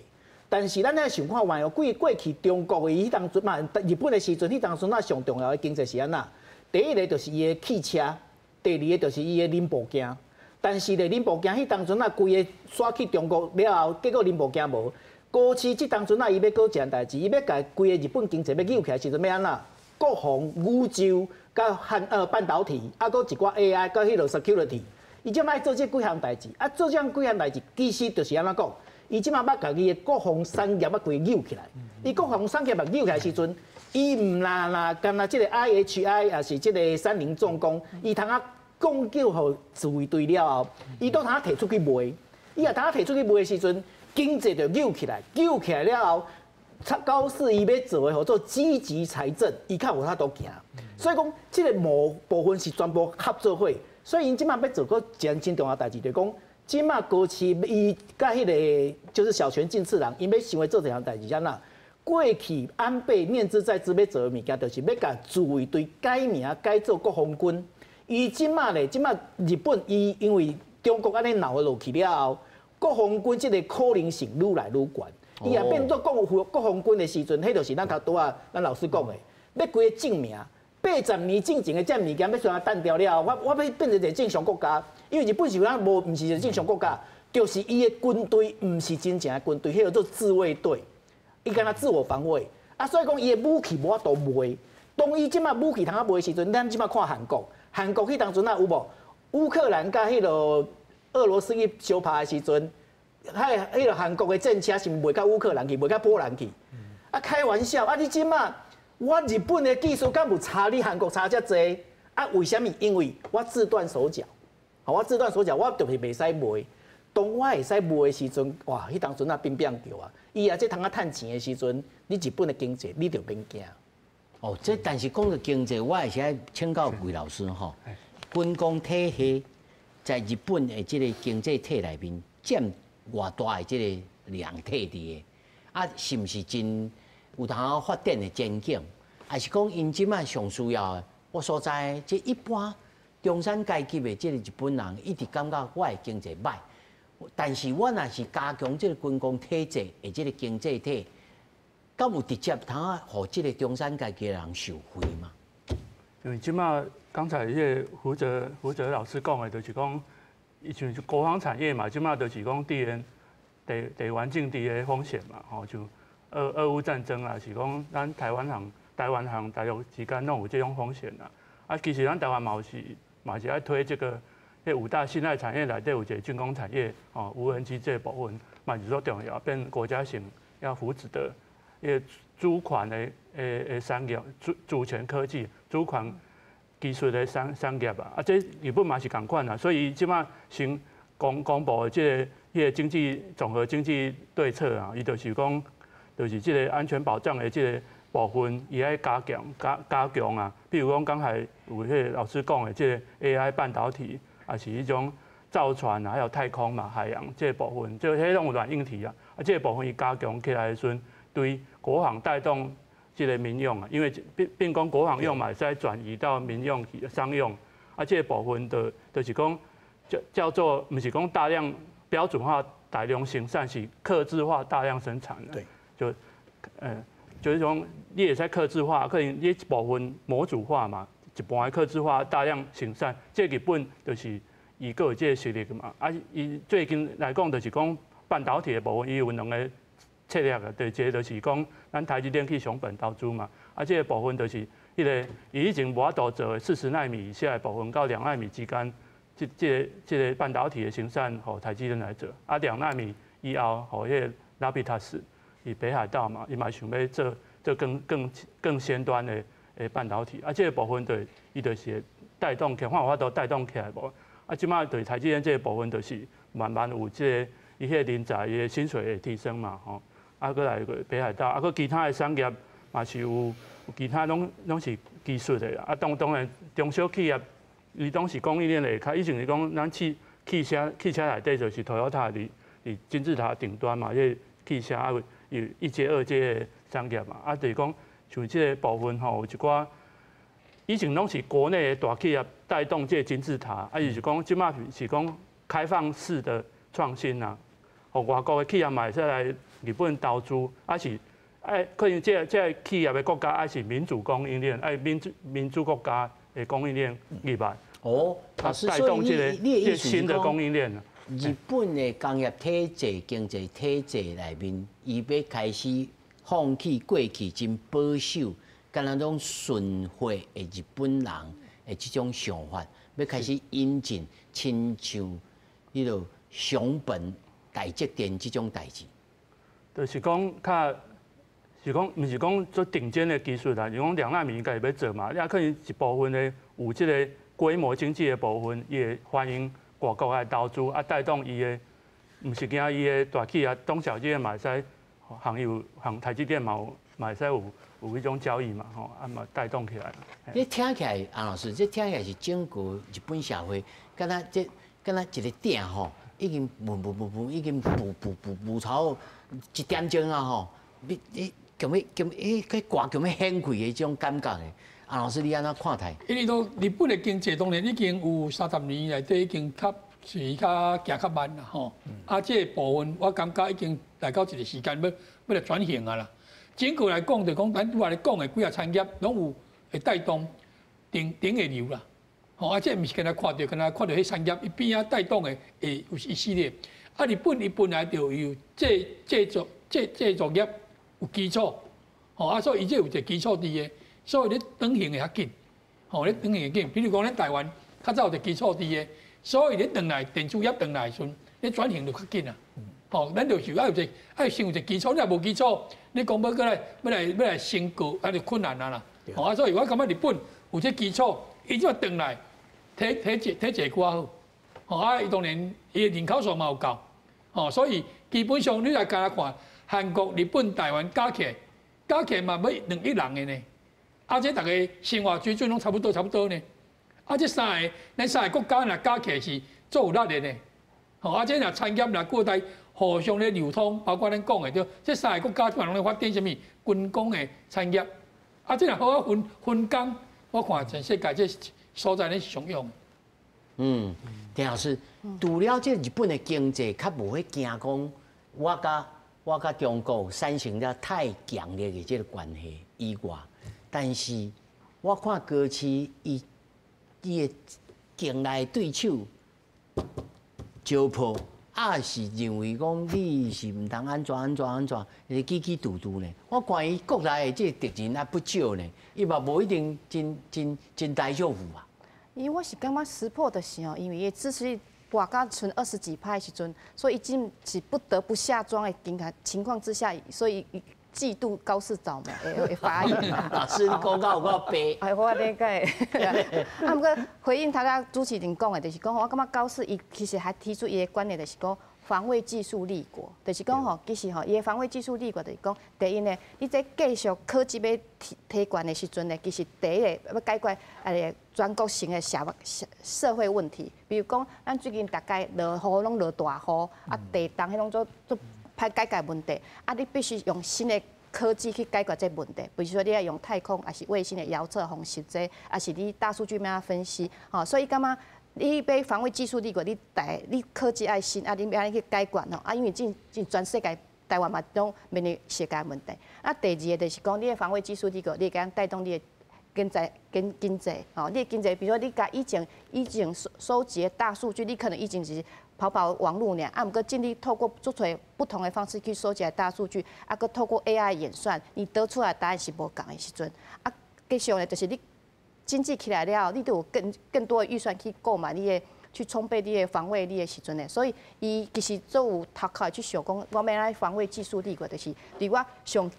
但是咱咧想看賣哦，過去中國的伊迄當陣嘛，日本的時陣，迄當陣那上重要的經濟是安那？第一個就是伊的汽車，第二個就是伊的零部件。但是咧，零部件迄當陣啊，規個刷去中國了後，結果零部件無。高市即當陣啊，伊要搞一件代志，伊要甲規個日本經濟要扭起來時陣要安那？國防、宇宙、甲半導體，啊，擱一寡 AI，甲迄落 security，伊即擺做這幾項代志，啊，做這樣幾項代志，其實就是安怎講？伊即擺要家己的國防產業啊，規扭起來。伊國防產業嘛扭起來時陣，伊唔那干那即個 IHI 也是即個三菱重工，伊通啊供給互自衛隊了後，伊都通啊摕出去賣。伊也通啊摕出去賣的時陣，經濟就扭起來，扭起來了後。高市伊要做的叫做積極財政，伊較有法度行。所以講，這個部分是全部合作伙。所以因即馬要做個一件真重要代志，就是講，即馬高市伊甲迄個就是小泉進次郎，因要想要做這項代志，安那過去安倍念茲在茲要做的物件，就是要甲自衛隊改名改做國防軍。伊即馬咧，即馬日本伊因為中國安尼鬧落去了後，國防軍這個可能性愈來愈懸。伊也變做國防軍的時陣，迄就是咱頭拄啊，咱老師講的，要規個正名，80年進前的這物件要全部單掉了，我要變成一個正常國家，因為日本是咱無，唔是一個正常國家，就是伊的軍隊唔是真正的軍隊，迄叫做自衛隊，伊干那自我防衛，啊，所以講伊的武器無法度賣，當伊即馬武器通啊賣的時陣，咱即馬看韓國，韓國迄當陣啊有無？烏克蘭甲迄個俄羅斯去相拍的時陣。迄個韓國的戰車是賣到烏克蘭去，賣到波蘭去。啊，開玩笑！啊，你即馬我日本的技術敢有差你韓國差遮濟？啊，為什麼？因為我自斷手腳，我自斷手腳，我就是袂使賣。當我會使賣的時陣，哇，迄當陣啊變變叫啊！伊啊，即通啊趁錢的時陣，你日本的經濟你就免驚。
哦，這但是講到經濟，我也是愛請教魏老師吼。軍工體系在日本的這個經濟體內面佔偌大的這個量體佇的，啊，是毋是真有通發展的前景？還是講因即賣上需要的？我所在即一般中產階級的這個日本人，一直感覺我的經濟歹，但是我若是加強這個軍工體制的這個經濟體，敢有直接通啊，互這個中產階級的人受惠嗎？
因為即賣剛才迄個胡哲老師講的，就是講。以前就國防產業嘛，即馬就是講地緣政治的風險嘛，吼，就俄烏戰爭啊，是講咱台灣和大陸之間攏有這種風險啦。啊，其實咱台灣嘛是愛推這個5大信賴產業內底有一個軍工產業，吼，無人機這個部分嘛是說重要，變國家型要扶持的一個主權的產業，主權科技主權。技術的產業啊，這日本嘛是共款啦，所以即馬先公布的這個經濟綜合經濟對策啊，伊就是講，就是這個安全保障的這個部分，伊愛加強啊。比如講剛才有迄個老師講的這個 AI 半導體，啊是迄種造船啊，還有太空嘛、海洋這個部分，就迄種軟硬體啊，這個部分伊加強起來的時陣，對國防帶動。這個民用啊，因為變講國防用嘛，再轉移到民用商用，啊，這個部分就是講叫做不是講大量標準化大量生產，是客製化大量生產的。對，就是講你也在客製化，可能你一部分模組化嘛，一半的客製化大量生產，這個日本就是伊個有這個實力嘛。啊，伊最近來講就是講半導體的部分，伊有兩個。策略啊，第一個就是講，咱台積電去熊本投資嘛，啊，這個部分就是迄個伊已經無法度做40奈米以下的部分到2奈米之間，這個半導體的生產，互台積電來做，啊，2奈米以後，互迄個 Navitas 以北海道嘛，伊嘛想要做更先端的半導體，啊，這個部分對伊就是帶動起，看有法度帶動起來無？啊，即馬對台積電這個部分就是慢慢有這個伊迄個人才伊的薪水會提升嘛，吼。啊，閣來北海道，啊，閣其他的產業嘛是有其他攏是技術的啦。啊，當然中小企業伊攏是供應鏈的，較以前是講咱汽車內底就是 Toyota 佇金字塔頂端嘛，迄汽車啊有1階2階的產業嘛。啊，就是講像這個部分吼，有一寡以前攏是國內的大企業帶動這個金字塔，啊，就是講即馬是講開放式的創新啊，互外國的企業嘛會使來日本投資，還是可能這企業的國家還是民主供應鏈，民主國家的供應鏈入來。哦，帶動這個新的供應鏈。
日本的工業體制、經濟體制內面，伊要開始放棄過去真保守、敢若種順貨的日本人的這種想法，要開始引進親像迄落熊本大節電這種代誌。
就是講較。是講，毋是講做頂尖的技術啦，是講2奈米家己要做嘛，也可能一部分的有即個規模經濟的部分，伊會歡迎外國來投資，啊帶動伊的，毋是驚伊的大企業中小企業嘛會使行台積電嘛會使有迄種交易嘛，吼，啊嘛帶動起來。
你聽起來，安老師，這聽起來是整個日本社會，敢若一個鼎吼，已經已經浮潮1點鐘啊吼，你。咁佢掛咁樣顯貴的這種感覺的，安老師你安怎看待？
因為都日本的經濟當然已經有30年來底已經較行較慢啦吼。啊，這個部分我感覺已經來到一個時間要來轉型啊啦。整個來講就講，咱拄仔來講的幾個產業攏有會帶動頂下流啦。吼，啊，這毋是跟他看到，迄產業一邊啊帶動的會有一系列。啊，日本來就有製作業。有基礎，吼啊，所以伊這有一個基礎佇嘅，所以你轉型會較緊，吼，你轉型會緊。比如講，咱台灣較早有一個基礎佇嘅，所以你轉來電子業轉來時陣，你轉型就較緊啊。吼，咱就是要有一個先有一個基礎，你若無基礎，你講要來升高，啊就困難啊啦。吼啊，所以我感覺日本有這基礎，伊就轉來體質較好，吼啊，伊當然伊嘅人口數嘛有夠，吼，所以基本上你來加看。韓國、日本、台灣加起來嘛要2億人嘅呢，啊，這大家生活水準攏差不多呢，啊，這咱3個國家若加起來是足有力的呢，吼，啊，這若產業若過來互相咧流通，包括咱講的，這3個國家可能發展什麼軍工的產業，啊，這若好啊分工，我看全世界這所在咧是上用。
田老師，除了這日本的經濟較無迄驚講，我甲中國產生了太強烈的這個關係以外，但是我看高市伊的境內對手招破，也是認為講你是唔通安怎，是起起嘟嘟呢。我關於國內的這個敵人也不少呢，伊嘛無一定真大丈夫啊。
因為我是感覺識破的時候，因為伊支持率跋到剩20幾趴的時陣，所以已經是不得不下莊的情況之下，所以嫉妒高市早苗會發言。
老師，你講到我背。
哎，我理解。啊，不過回應他個主持人講的，就是講，我感覺高市伊其實還提出伊個觀點，就是講防衛技術立國，就是講吼，其實吼，伊個防衛技術立國就是講，第一呢，你在繼續科技要提懸的時陣呢，其實第一個要解決全國性的社會問題，比如講，咱最近大概落雨攏落大雨，啊，地動迄種做歹解決問題，啊，你必須用新的科技去解決這問題，比如說你要用太空，還是衛星的遙測方式，還是你大數據要分析，吼，所以感覺你要防衛技術立國，你科技愛新，啊，你要安尼去解決吼，啊，因為真全世界台灣嘛都面臨世界問題。啊，第二個就是講，你的防衛技術立國，你會甲帶動你的經濟，吼，你的經濟，比如說你甲以前收集的大數據，你可能以前是跑網絡呢，啊，毋過盡力透過做出不同的方式去收集大數據，啊，佮透過 AI 演算，你得出來的答案是無共的時陣，啊，繼續呢就是你經濟起來了，你都有更多的預算去購買你的，去充備你的防衛力的時陣呢，所以伊其實做有頭殼去想講，我要來防衛技術立國，就是離我上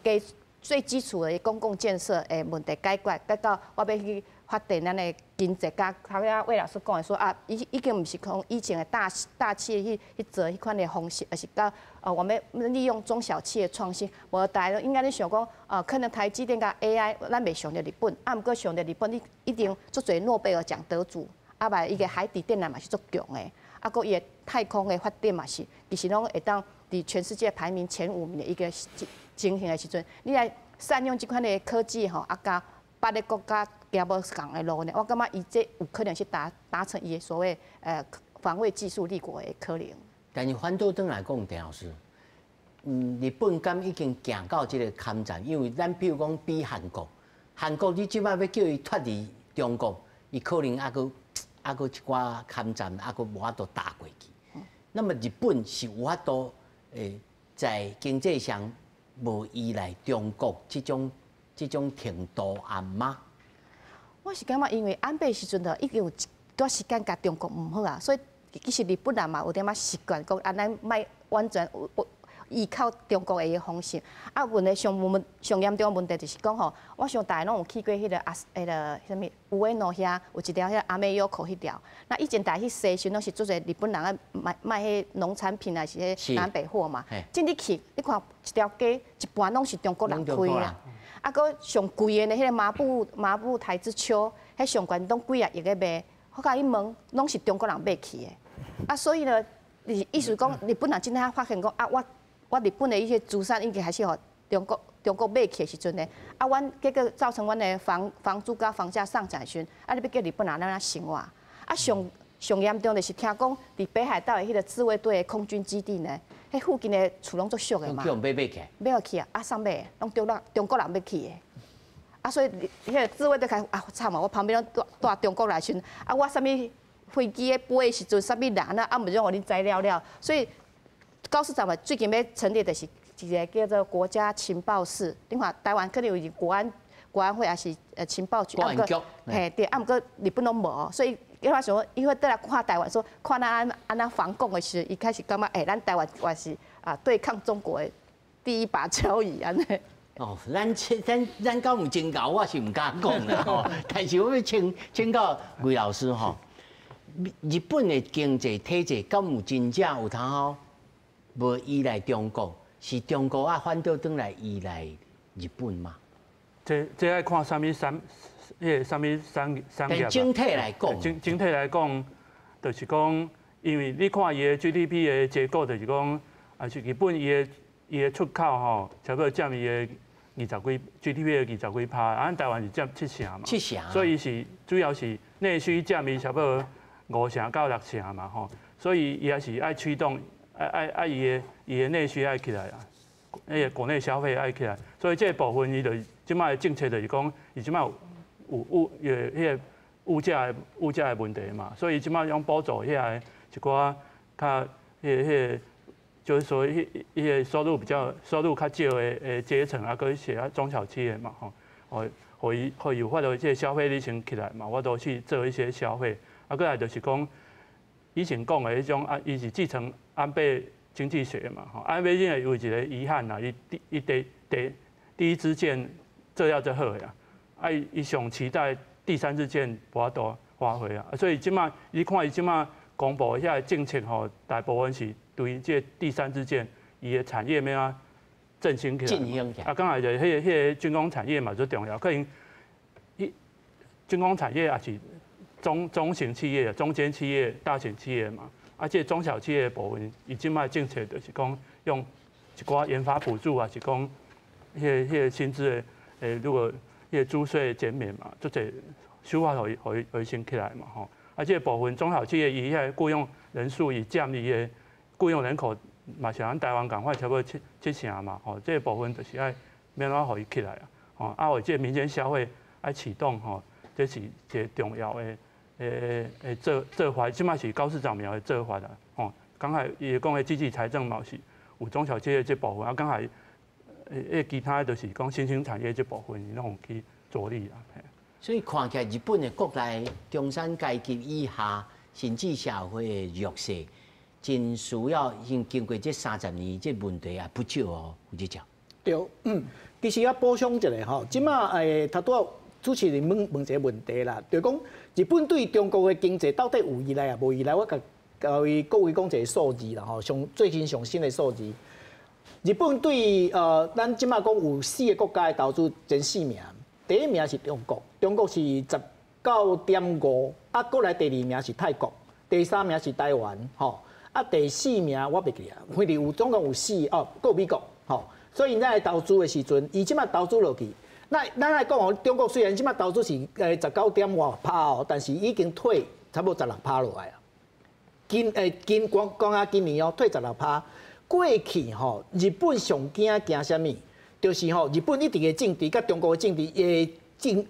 最基礎的公共建設的問題解決到我要去發展咱的經濟。甲頭仔魏老師講的說啊，已經唔是從以前的大企業去做迄款的方式，而是到我們利用中小企業創新。無大家應該咧想講，可能台積電甲 AI，咱袂上着日本，啊，毋過上着日本，你一定足儕諾貝爾獎得主，啊，嘛伊個海底電纜嘛是足強的，啊，個伊個太空的發展嘛是，其實攏會當佇全世界排名前5名的一個情形的時陣，你來善用這款的科技吼，啊，甲別個國家行無共的路呢，我感覺伊這有可能是達成伊的所謂防衛技術立國的可能。
但是反倒轉來講，田老師，日本敢已經行到這個坎站，因為咱比如講比韓國你即擺要叫伊脫離中國，伊可能還佫一寡坎站，還佫無法度打過去。那麼日本是有法度在經濟上無依賴中國這種程度啊嗎？
我是感覺，因為安倍時陣的已經有短時間甲中國唔好啊，所以其實日本人嘛有點仔習慣講，啊，咱賣完全依靠中國的一個方式。啊，問題上嚴重的問題就是講吼，我想大家攏有去過迄個什麼有誒路遐有一條迄個阿美約口迄條。那以前大家去西時攏是做儕日本人啊賣迄農產品啊，是迄南北貨嘛。今你去，你看一條街一半攏是中國人開啊。啊，佮上貴的迄個麻布台之秋，迄上懸攏幾啊億個賣，我甲你問，攏是中國人買去的。啊，所以呢，意思講日本人真正發現講啊，我日本的一些資產已經開始互中國買去的時陣呢，啊，阮結果造成阮的房租甲房價上漲時陣，啊，你要叫日本人安怎生活？啊，上嚴重就是聽講佇北海道的迄個自衛隊的空軍基地呢，迄附近的厝攏足俗的嘛。買去啊，啊，啥買？攏中國人買去的。啊，所以迄個自衛隊開啊，慘啊！我旁邊攏帶中國來時，啊，我啥物飛機飛的時陣，啥物人啊，唔讓互你知了。所以高市長嘛，最近要成立的是一個叫做國家情報室。你看台灣可能有國安會，還是情報局。國安局。嘿，對，啊，毋過日本攏無，所以伊話想，伊會倒來看台灣，說看咱安怎防共的時，伊開始感覺，咱台灣還是啊對抗中國的第一把交椅安尼。
哦，咱講有真高，我是唔敢講啦吼。但是我要請教魏老師吼，日本的經濟體制敢有真正有通好無依賴中國，是中國啊反倒轉來依賴日本嘛？
這愛看啥物產業。
整體來講，
整體來講，就是講，因為你看伊的 GDP 的結構，就是講，啊是日本伊的出口吼，差不多佔伊的20幾 GDP 的20幾%，啊，台灣是佔7成嘛。7成。所以是主要是內需佔伊差不多5成到6成嘛吼，所以伊也是愛驅動，伊的內需愛起來啊，迄個國內消費愛起來，所以這個部分伊就即擺的政策就是講，伊即擺有迄個物價的問題嘛，所以即擺用補助遐個一寡較迄個。就是說，迄個收入較少的階層啊，佮一些中小企業嘛，吼，會有法度即個消費力先起來嘛，我都去做一些消費。啊，佮來就是講，以前講的迄種啊，伊是繼承安倍經濟學嘛，吼，安倍經濟有一個遺憾啦，伊第一支箭做了最好呀，啊，伊上期待第三支箭無法度發揮啊，所以即馬你看伊即馬公布遐個政策吼，大部分是。對這第三支箭，伊的產業咩啊振興起來，啊，剛才就迄個軍工產業嘛最重要，可能軍工產業也是中型企業、中間企業、大型企業嘛，啊，這中小企業的部分，伊即賣政策就是講用一寡研發補助啊，是講迄個薪資的如果迄個租稅減免嘛，做者手法會先起來嘛吼，啊，這個部分中小企業伊遐僱用人數伊佔伊的。僱用人口嘛，像咱台灣共款差不多7成嘛，吼，這個部分就是愛免怎互伊起來啊，吼，啊，為這個民間消費愛啟動吼，這是一個重要的做法，即馬是高市長苗的做法啦，吼，剛才伊講的積極財政嘛是有中小企業這部分，啊，剛才其他就是講新興產業這部分，伊攏有去着力啦。
所以看起來日本的國內中產階級以下，甚至社會的弱勢。真需要先經過這30年，這問題也不少哦，有這條。
對，其實要補充一下吼，即馬頭拄主持人問一個問題啦，就是講日本對中國的經濟到底有依賴啊無依賴？我甲各位講一個數字啦吼，最近上新的數字，日本對咱即馬講有4個國家的投資前4名，第一名是中國，中國是19.5，啊，過來第2名是泰國，第3名是台灣，吼。啊，第4名我袂記啊，反正有總共有4哦，還有美國，吼，所以咱來投資的時陣，伊即馬投資落去，那咱來講哦，中國雖然即馬投資是19.5%哦，但是已經退差不多16%落來啊。今年哦，退16%。過去吼，日本上驚啥物？就是吼，日本一直的政治甲中國的政治，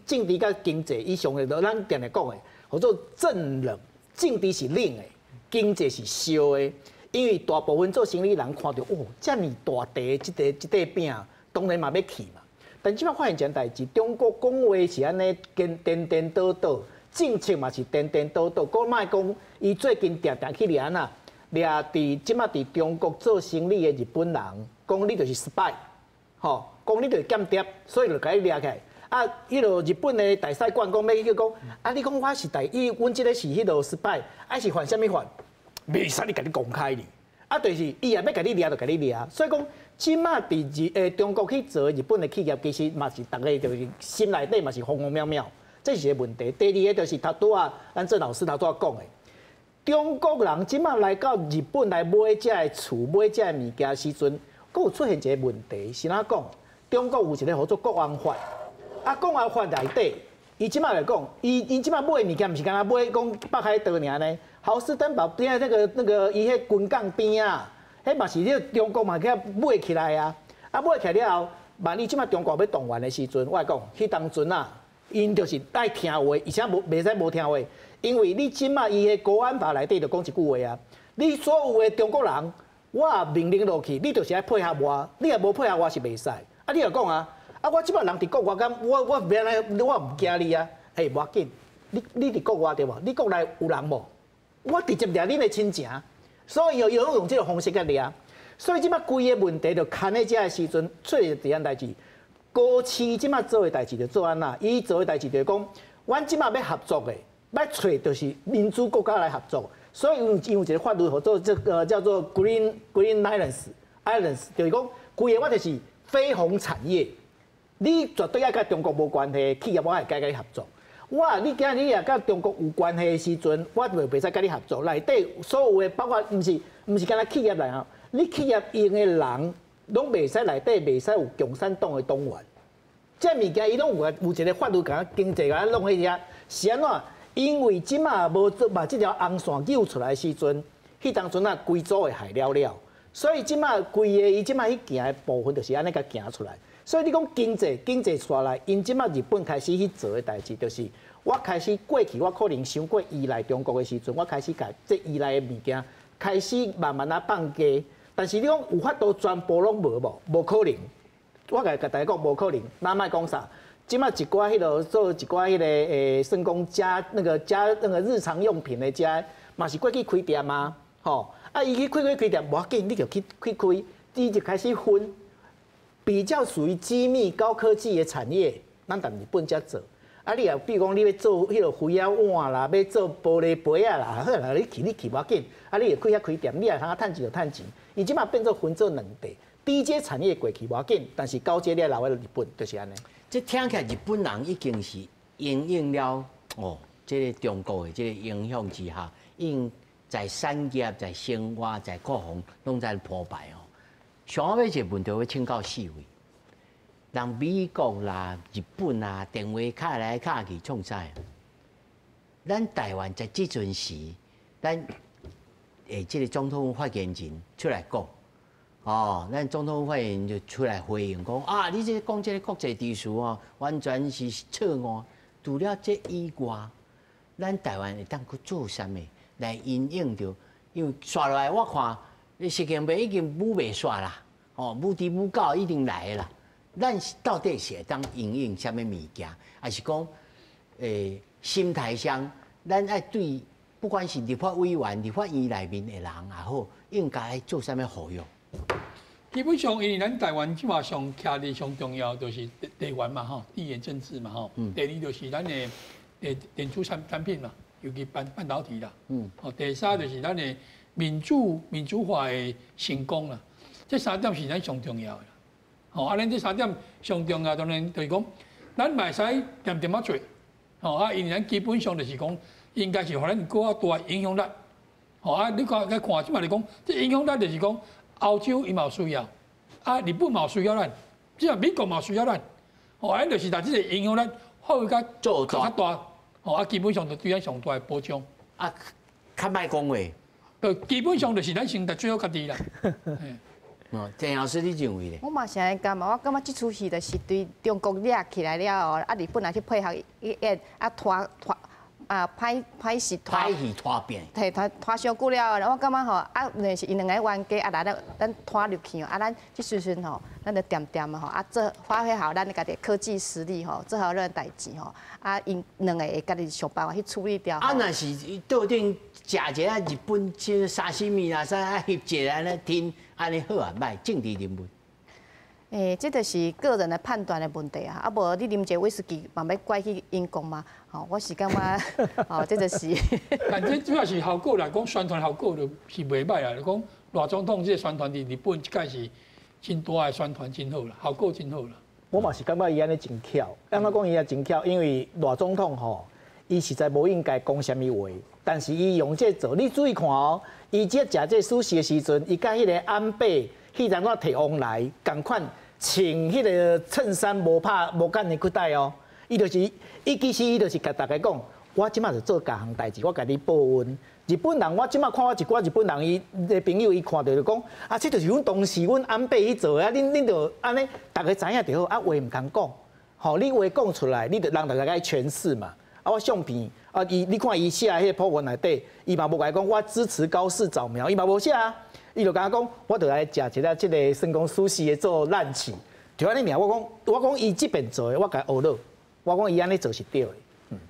政治甲經濟，以上的咱定來講的，叫做正冷，政治是冷的。經濟是燒的，因為大部分做生意人看到哦，這麼大地這塊餅，當然嘛要去嘛。但即擺發現一件代誌，中國講話是安尼顛顛倒倒，政策嘛是顛顛倒倒。講莫講，伊最近常常去掠啊，掠佇即馬佇中國做生意的日本人，講你就是失敗，吼，講你就是間諜，所以就甲你掠起來。啊，迄落日本的大使館講要去講，啊，你講我是阮即個是迄落失敗，還是犯啥物犯？袂使你甲你公開哩。啊，就是伊也要甲你掠，就甲你掠。所以講，即馬佇中國去做日本的企業，其實嘛是大家就是心內底嘛是轟轟渺渺，這是一個問題。第二個就是頭拄啊，咱鄭老師頭拄啊講的，中國人即馬來到日本來買遮個厝、買遮個物件時陣，佫有出現一個問題，是哪講？中國有一個叫做國安法，啊，國安法內底，伊即馬來講，伊即馬買物件，毋是干那買講北海道爾呢？豪斯登堡邊那個伊迄軍港邊啊，迄嘛是迄中國嘛去買起來啊，啊買起來了後，萬一即馬中國要動員的時陣，我來講，迄當陣啊，因就是愛聽話，而且袂使無聽話，因為你即馬伊迄國安法內底就講一句話啊，你所有的中國人，我命令落去，你就是愛配合我，你若無配合我是袂使。啊，你又講啊，啊我即馬人佇國外敢，我免來，我毋驚你啊，嘿，無要緊，你佇國外對無？你國內有人無？我直接掠恁的親情，所以有用這個方式去掠，所以即馬規個問題就牽喺遮個時陣出現一樣代志。高市即馬做的代志就做安那，伊做的代志就是講，阮即馬要合作的，要找就是民主國家來合作，所以有一個法律叫做這個叫做 Green Islands， 就是講規個我就是非紅產業，你絕對要甲中國無關係企業，我會甲你合作。你今日也甲中國有關係的時陣，我就袂使甲你合作。內底所有的包括毋是干那企業來吼，你企業用的人攏袂使內底袂使有共產黨的黨員。這物件伊攏有一個法律甲經濟甲弄迄遐，是安怎？因為即馬無把這條紅線揪出來的時陣，迄當陣啊規組會害了。所以即馬規個伊即馬迄行的部分就是安尼甲行出來。所以你講經濟出來，因即馬日本開始去做的代志，就是我開始過去，我可能想過依賴中國的時陣，我開始甲這依賴的物件開始慢慢啊放低。但是你講有法度全部攏無可能。我甲大家講無可能，那莫講啥？即馬一寡迄落做一寡迄個算講加那個日常用品的家，嘛是過去開店啊，吼啊伊去開店，無要緊，你就去開，伊就開始分。比較屬於機密高科技的產業，咱踮日本才做。啊，你也比如講，你要做迄個灰仔碗啦，要做玻璃杯啊啦，好啦，你去無要緊。啊，你會開店，你也通趁錢就趁錢。伊即馬變做分做兩地，低階產業過去無要緊，但是高階你留喺日本就是安尼。這聽起來日本人已經是因應了這個中國的這個影響之下，因在產業、在生活、在國防攏在破敗哦。上尾一個問題要請教四位，人美國啦、日本啦，電話卡來卡去創啥？咱台灣在這陣時，咱這個總統發言人出來講，咱總統發言人就出來回應講啊，你這講這個國際秩序哦，完全是錯誤。除了這以外，咱台灣會當去做啥物來因應着？因為刷落來我看。習近平已經武未煞啦，武迪武高已經來啦。咱到底是會當因應什麼物件？還是講，心態上，咱愛對不管是立法委員、立法院內面的人也好，應該做什麼呼籲？
基本上，因為咱台灣即馬上徛的上重要就是地緣嘛，吼，地緣政治嘛，吼。第二就是咱的電子產品嘛，尤其半導體啦。第三就是咱的。民主化的成功啦，這三點是咱上重要的。咱這三點上重要，當然就是講，咱袂使點啊做。因為咱基本上就是講，應該是互咱更加大影響力。你看即馬來講，這影響力就是講，歐洲伊嘛有需要，日本嘛有需要咱，即係美國嘛有需要咱。咱就是把這個影響力好加做較大。基本上就對咱上大的保障。較歹講話。基本上就是咱先得最好家己啦。鄭老師，你認為咧？我嘛是安尼感覺，我感覺這出戲就是對中國掠起來了後，日本也去配合拖
歹勢
拖變，
拖傷久了，然後我感覺吼，那是因兩個冤家來咱拖入去哦，咱這時陣吼，咱就點點吼，做發揮好咱家己科技實力吼，做好咱代志吼，因兩個會家己想辦法去處理掉。
若是桌頂食一下日本即沙西米啦，啥翕一個安尼聽，安尼好啊，歹政治人物。
這就是個人的判斷的問題啊！無你啉一個威士忌，嘛要怪去因公嘛？我是感覺，這就是。
但這主要是效果來講，宣傳效果就是袂歹啊！講賴總統這個宣傳佇日本，這個是真大的宣傳，真好啦，效果真好啦。
我嘛是感覺伊安尼真巧，安怎講伊也真巧，因為賴總統吼，伊實在無應該講啥物話，但是伊用這做，你注意看哦，伊這食這壽司的時陣，伊甲迄個安倍。迄陣我摕往來，共款穿迄個襯衫無緊的褲帶哦，伊就是其實伊就是甲大家講，我即馬就做家項代志，我甲你報恩。日本人我即馬看我一寡日本人伊的朋友伊看到就講，這就是阮當時阮安倍去做的，恁就安尼，大家知影就好，話唔通講，吼，你話講出來，你就讓大家來詮釋嘛。我相片你看伊寫迄個 po 文內底，伊嘛無甲伊講我支持高市早苗，伊嘛無寫啊。伊就甲我講，我就來食一個即個算講壽司的做爛起，就安尼爾。我講伊即邊做的，我甲學了。我講伊安尼做是對的。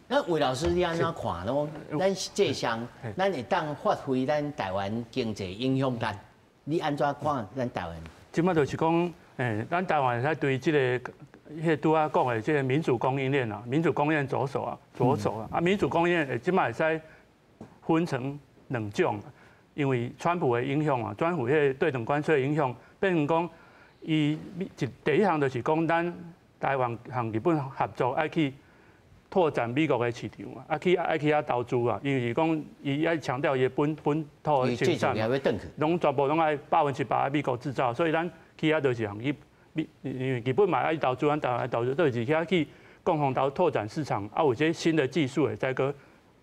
那魏老師你安怎看咯？咱這項，咱會當發揮咱台灣經濟影響力，你安怎看咱台灣？
即馬就是講，咱台灣在對即個迄拄仔講的即個民主供應鏈啊，民主供應鏈左手啊，民主供應鏈即馬會使分成兩種。因為川普的影響啊，川普迄個對等關稅的影響，變成講，第一項就是講，咱台灣和日本合作，愛去拓展美國的市場啊，愛去投資啊，因為講伊愛強調伊本土的生產，攏全部攏愛100%的美國製造，所以咱去遐就是行去，因為日本嘛愛投資，咱台灣愛投資，就是遐去共同拓展市場，有些新的技術會再個。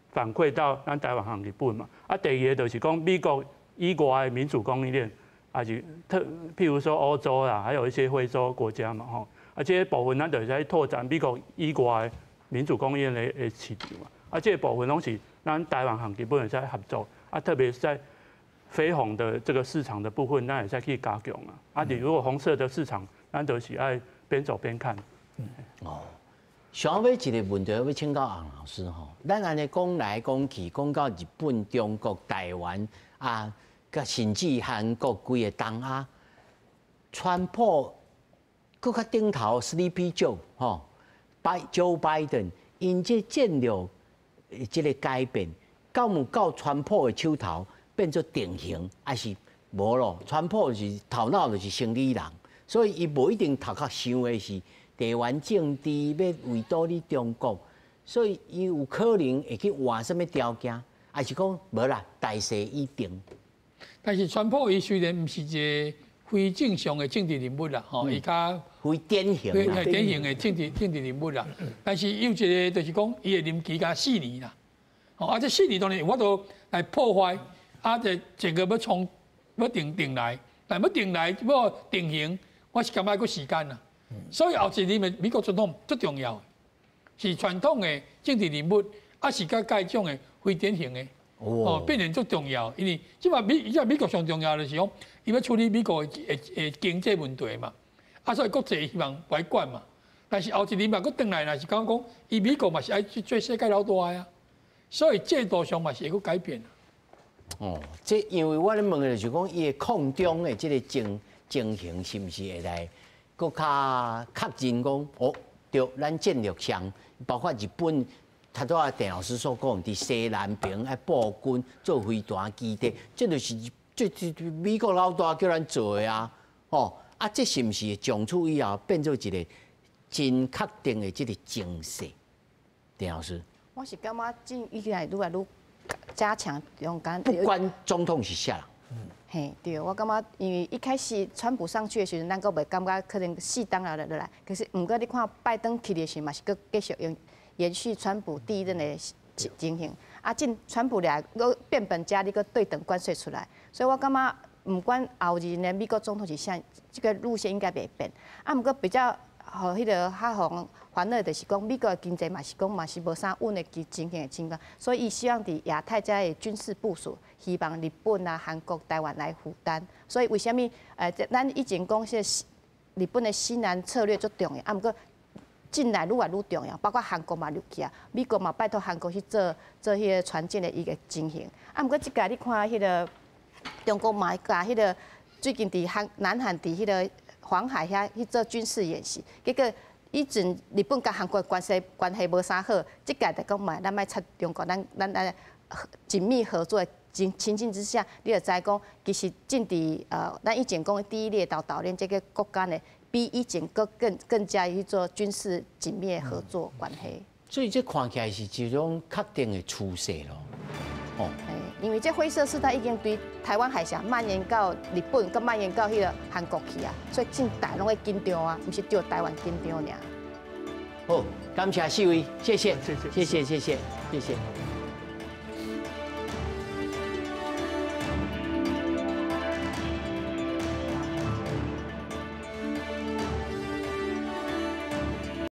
反饋到咱台灣和日本嘛，第二個就是講美國以外的民主供應鏈，還是譬如說歐洲啦，還有一些非洲國家嘛，吼，這個部分咱就是在拓展美國以外的民主供應鏈的市場嘛，這個部分攏是咱台灣和日本會在合作，特別是在緋紅的這個市場的部分，咱也在去加強啊，如果紅色的市場，咱就是愛邊走邊看。
想要一個問題要請教洪老師吼，咱安尼講來講去，講到日本、中國、台灣啊，甲甚至韓國規個東亞，川普佫較頂頭 Sleepy Joe 吼，Joe Biden 因這戰略這個改變，到唔到川普的手頭變做定型，還是無咯？川普是頭腦就是生理人，所以伊無一定頭殼想的是。台灣政治要圍堵你中國，所以伊有可能會去換什麼條件，還是講無啦，大勢已定。
但是川普伊雖然唔是一個非正常的政治人物啦，吼，伊較
非典型
的政治人物啦。但是有一個就是講，伊的任期加4年啦，吼，這4年當然我都來破壞，這個要定來，但要定來要定型，我是感覺個時間啦。所以後一年的美國總統最重要，是傳統的政治人物，是甲該種的非典型的，變成最重要。因為即馬美國上重要的是講，伊要處理美國的經濟問題嘛，所以國際希望來管嘛。但是後一年嘛，佫轉來若是講，伊美國嘛是愛去做世界老大呀，所以制度上嘛是會佫改變。
這因為我咧問的就是講，伊的抗中的這個情形是不是會來？佫較確認講，對，咱戰略上，包括日本，他都阿鄭老師所講，佇西南平愛布軍做飛彈基地，這就是美國老大叫咱做的啊，這是不是從此以後變做一個真確定的這個情勢？鄭老師，
我是感覺愈來愈加強中間，
不管總統是啥人。
嘿，對，我感覺因為一開始川普上去的時候，咱個袂感覺可能4當落來，可是毋過你看拜登去的時候嘛，是佫繼續延續川普第一任的情形，川普倆佫變本加厲，佫對等關稅出來，所以我感覺毋管後一任美國總統是啥，這個路線應該袂變。毋過比較互迄個較互煩惱，就是講美國的經濟嘛是無啥穩的情形的情況，所以伊希望佇亞太遮的軍事部署，希望日本啊、韓國、台灣來負擔。所以為什麼咱以前講說日本的西南策略最重要，啊，毋過近來愈來愈重要，包括韓國嘛入去啊，美國嘛拜託韓國去做迄個船艦的一個進行。啊，毋過即個你看迄個中國嘛甲迄個最近佇南韓佇迄個黃海遐去做軍事演習，結果以前日本甲韓國關係無啥好，即屆就講嘛，咱莫插中國，咱緊密合作的情境之下，你就知講，其實正佇咱以前講第一列島島鏈這個國家呢，比以前更加去做軍事緊密的合作關係。
所以這看起來是一種確定的趨勢咯。哦，
因為這灰色事態已經對台灣海峽蔓延到日本，佮蔓延到迄個韓國去啊，所以正大攏會緊張啊，不是只有台灣緊張爾。
好，感謝四位，謝謝，謝謝。